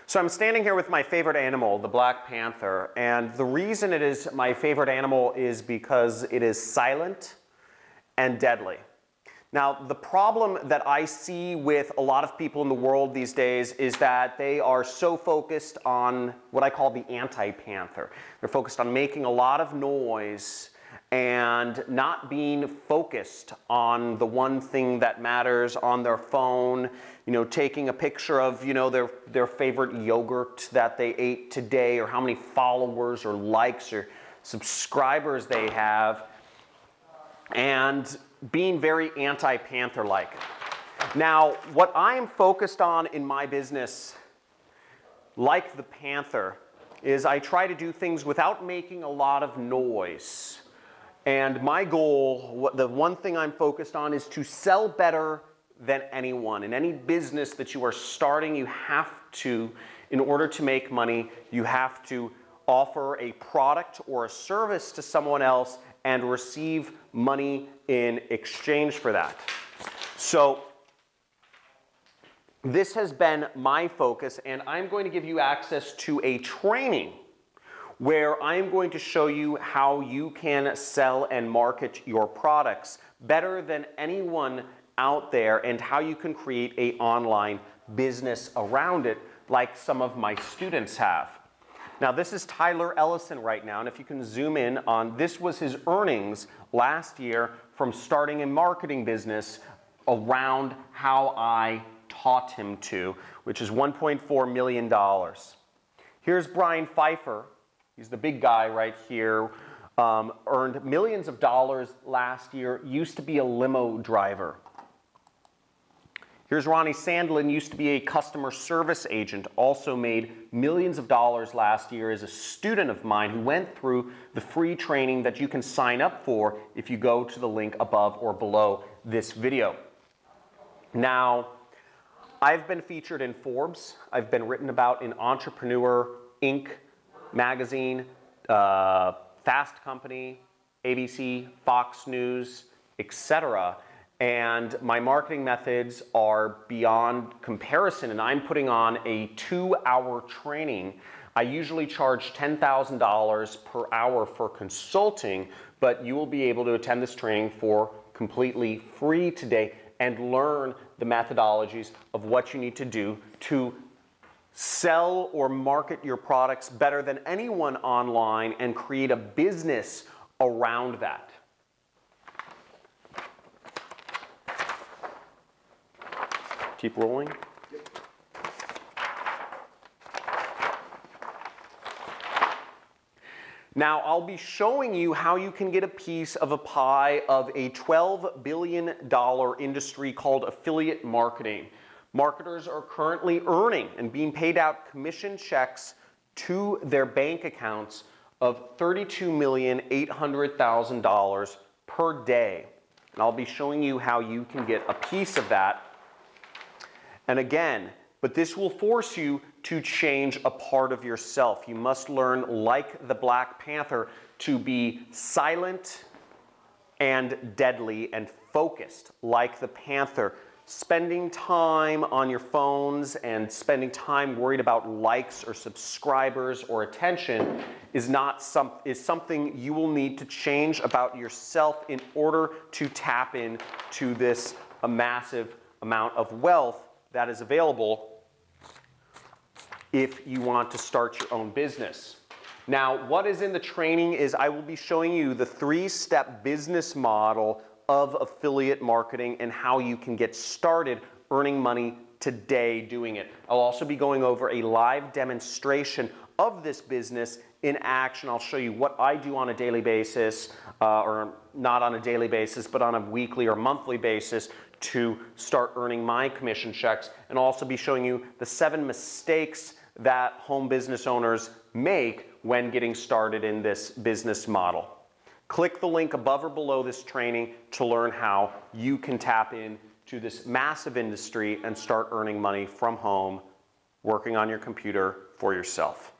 So I'm standing here with my favorite animal, the black panther, and the reason it is my favorite animal is because it is silent and deadly. Now, the problem that I see with a lot of people in the world these days is that they are so focused on what I call the anti-panther. They're focused on making a lot of noise and not being focused on the one thing that matters on their phone, taking a picture of, their favorite yogurt that they ate today, or how many followers or likes or subscribers they have, and being very anti-panther-like. Now, what I am focused on in my business, like the panther, is I try to do things without making a lot of noise. And my goal, the one thing I'm focused on, is to sell better than anyone. In any business that you are starting, you have to, in order to make money, you have to offer a product or a service to someone else and receive money in exchange for that. So this has been my focus, and I'm going to give you access to a training where I'm going to show you how you can sell and market your products better than anyone out there, and how you can create an online business around it like some of my students have. Now, this is Tyler Ellison right now, and if you can zoom in on, this was his earnings last year from starting a marketing business around how I taught him to, which is $1.4 million. Here's Brian Pfeiffer. He's the big guy right here. Earned millions of dollars last year, used to be a limo driver. Here's Ronnie Sandlin, used to be a customer service agent, also made millions of dollars last year as a student of mine who went through the free training that you can sign up for if you go to the link above or below this video. Now, I've been featured in Forbes. I've been written about in Entrepreneur Inc. magazine, Fast Company, ABC, Fox News, etc. And my marketing methods are beyond comparison, and I'm putting on a 2-hour training. I usually charge $10,000 per hour for consulting, but you will be able to attend this training for completely free today and learn the methodologies of what you need to do to sell or market your products better than anyone online and create a business around that. Keep rolling. Yep. Now, I'll be showing you how you can get a piece of a pie of a $12 billion industry called affiliate marketing. Marketers are currently earning and being paid out commission checks to their bank accounts of $32,800,000 per day. And I'll be showing you how you can get a piece of that. And again, but this will force you to change a part of yourself. You must learn, like the Black Panther, to be silent and deadly and focused like the panther. Spending time on your phones and spending time worried about likes or subscribers or attention is something you will need to change about yourself in order to tap into this massive amount of wealth that is available if you want to start your own business. Now, what is in the training is I will be showing you the 3-step business model of affiliate marketing and how you can get started earning money today doing it. I'll also be going over a live demonstration of this business in action. I'll show you what I do on a daily basis, or not on a daily basis, but on a weekly or monthly basis to start earning my commission checks, and also be showing you the 7 mistakes that home business owners make when getting started in this business model. Click the link above or below this training to learn how you can tap into this massive industry and start earning money from home, working on your computer for yourself.